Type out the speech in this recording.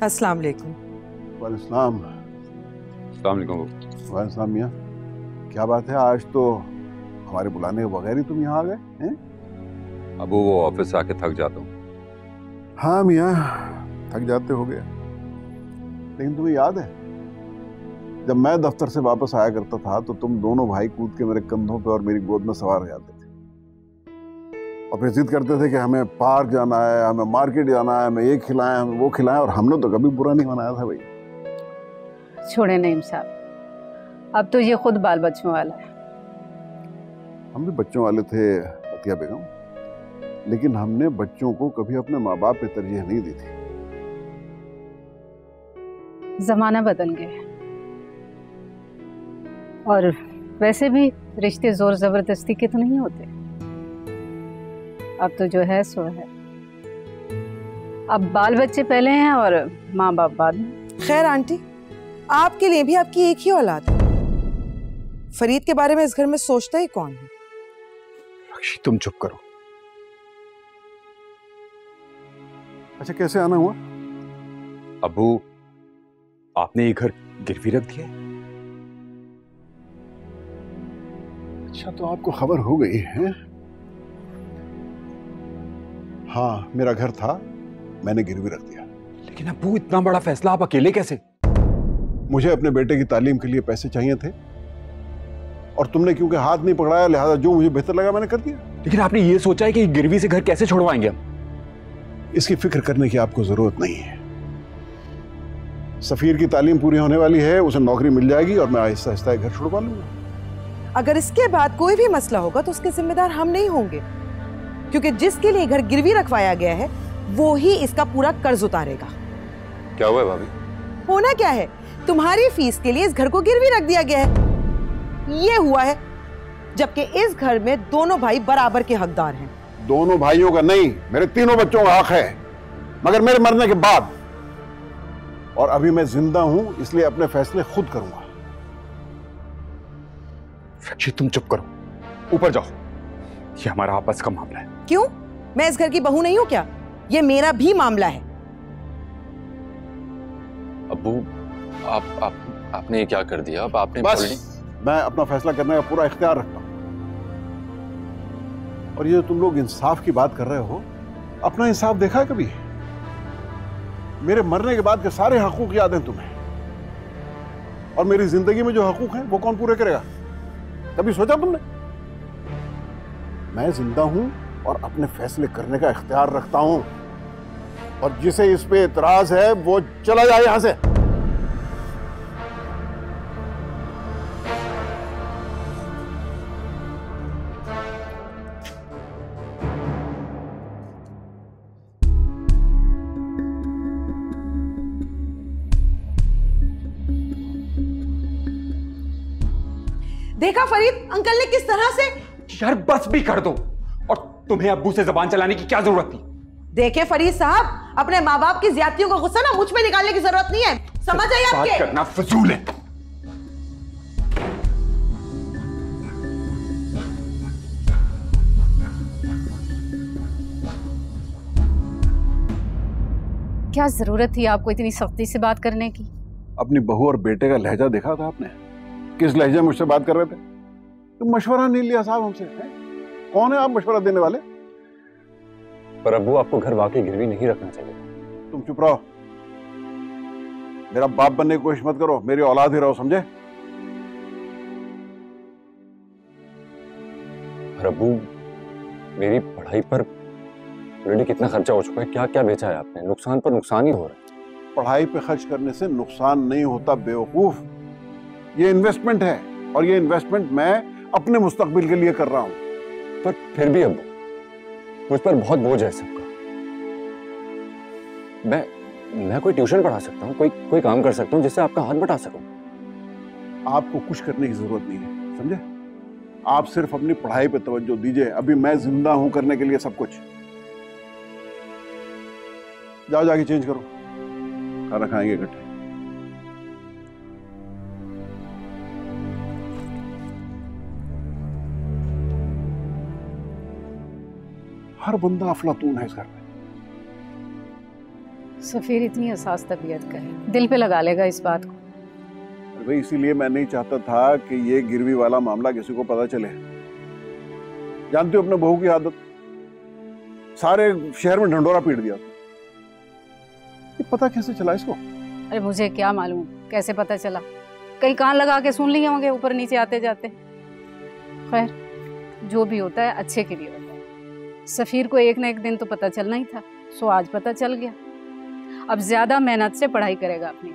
अस्सलाम वालेकुम। वालेकुम वालेकुम मियाँ, क्या बात है, आज तो हमारे बुलाने के बगैर ही तुम यहाँ आ गए हैं? अबू वो ऑफिस से आके थक जाता हूँ। हाँ मियाँ, थक जाते हो गए, लेकिन तुम्हें याद है जब मैं दफ्तर से वापस आया करता था तो तुम दोनों भाई कूद के मेरे कंधों पे और मेरी गोद में सवार हो जाते थे और फिर जिद करते थे कि हमें पार्क जाना है, हमें मार्केट जाना है, हमें ये खिलाएं, हमें वो खिलाएं, और हमने तो कभी बुरा नहीं मनाया था भाई। छोड़े नईम साहब, अब तो ये खुद बाल बच्चों वाला है। हम भी बच्चों वाले थे अतिया बेगम, लेकिन हमने बच्चों को कभी अपने माँ बाप पे तरजीह नहीं दी थी। जमाना बदल गया है और वैसे भी रिश्ते जोर जबरदस्ती के तो नहीं होते। अब तो जो है सो है। अब बाल बच्चे पहले हैं और माँ बाप बाद में। खैर आंटी, आपके लिए भी आपकी एक ही औलाद है। फरीद के बारे में इस घर में सोचता ही कौन है? रक्षी तुम चुप करो। अच्छा कैसे आना हुआ? अबू आपने ये घर गिरवी रख दिया है? अच्छा तो आपको खबर हो गई है? हाँ मेरा घर था, मैंने गिरवी रख दिया। लेकिन अबू इतना बड़ा फैसला आप अकेले कैसे? मुझे अपने बेटे की तालीम के लिए पैसे चाहिए थे और तुमने क्योंकि हाथ नहीं पकड़ाया, लिहाजा जो मुझे बेहतर लगा मैंने कर दिया। लेकिन आपने ये सोचा है कि गिरवी से घर कैसे छुड़वाएंगे हम? इसकी फिक्र करने की आपको जरूरत नहीं है। सफीर की तालीम पूरी होने वाली है, उसे नौकरी मिल जाएगी और मैं आहिस्ता आहिस्ता घर छुड़वा लूंगा। अगर इसके बाद कोई भी मसला होगा तो उसके जिम्मेदार हम नहीं होंगे, क्योंकि जिसके लिए घर गिरवी रखवाया गया है वो ही इसका पूरा कर्ज उतारेगा। क्या हुआ भाभी? होना क्या है, तुम्हारी फीस के लिए इस घर को गिरवी रख दिया गया है। ये हुआ है, जबकि इस घर में दोनों भाई बराबर के हकदार हैं। दोनों भाइयों का नहीं, मेरे तीनों बच्चों का हक है, मगर मेरे मरने के बाद। और अभी मैं जिंदा हूं इसलिए अपने फैसले खुद करूंगा। रक्षी तुम चुप करो, ऊपर जाओ, ये हमारा आपस का मामला है। क्यों? मैं इस घर की बहू नहीं हूं क्या? ये मेरा भी मामला है। अब्बू आपने ये क्या कर दिया? अब आपने बस मैं अपना फैसला करने का पूरा इख्तियार रखता हूं। और ये तुम लोग इंसाफ की बात कर रहे हो, अपना इंसाफ देखा है कभी? मेरे मरने के बाद के सारे हकूक याद हैं तुम्हें, और मेरी जिंदगी में जो हकूक हैं वो कौन पूरे करेगा? कभी सोचा तुमने? मैं जिंदा हूं और अपने फैसले करने का इख्तियार रखता हूं, और जिसे इस पे इतराज है वो चला जाए यहां से। देखा फरीद, अंकल ने किस तरह से। यार बस भी कर दो, और तुम्हें अब्बू से जबान चलाने की क्या जरूरत थी? देखे फरीद साहब, अपने माँ बाप की ज्यादतियों का गुस्सा ना मुझ पे निकालने की जरूरत नहीं है, समझ आइए आपके? बात करना फजूल है। क्या जरूरत थी आपको इतनी सख्ती से बात करने की? अपनी बहू और बेटे का लहजा देखा था आपने? किस लहजे में मुझसे बात कर रहे थे? तुम मशवरा नहीं लिया साहब हमसे? कौन है आप मशवरा देने वाले? पर अब्बू आपको घर वाकई गिरवी नहीं रखना चाहिए। तुम चुप रहो, मेरा बाप बनने की कोशिश मत करो, मेरी औलाद ही रहो, समझे? पर अब्बू मेरी पढ़ाई पर ऑलरेडी कितना खर्चा हो चुका है, क्या क्या बेचा है आपने? नुकसान पर नुकसान ही हो रहा है। पढ़ाई पे खर्च करने से नुकसान नहीं होता बेवकूफ, ये इन्वेस्टमेंट है, और ये इन्वेस्टमेंट मैं अपने मुस्तकबिल के लिए कर रहा हूं। पर फिर भी अब्बू मुझ पर बहुत बोझ है सबका। मैं कोई ट्यूशन पढ़ा सकता हूँ, कोई काम कर सकता हूँ जिससे आपका हाथ बटा सकूं। आपको कुछ करने की जरूरत नहीं है, समझे? आप सिर्फ अपनी पढ़ाई पे तवज्जो दीजिए, अभी मैं जिंदा हूं करने के लिए सब कुछ। जाओ जाके चेंज करो, खाना खाएंगे इकट्ठे। हर बंदा अफलातून है इस घर में। सफीर इतनी हसास तबीयत का है, दिल पे लगा लेगा इस बात को। अरे भाई इसीलिए मैं नहीं चाहता था कि ये गिरवी वाला मामला किसी को पता चले। जानते हो अपने बहू की आदत, सारे शहर में ढंडोरा पीट दिया। ये पता कैसे चला इसको? अरे मुझे क्या मालूम कैसे पता चला, कहीं कान लगा के सुन लिए होंगे ऊपर नीचे आते जाते। खैर जो भी होता है अच्छे के लिए होता है। सफीर को एक ना एक दिन तो पता चलना ही था, सो आज पता चल गया। अब ज्यादा मेहनत से पढ़ाई करेगा अपनी।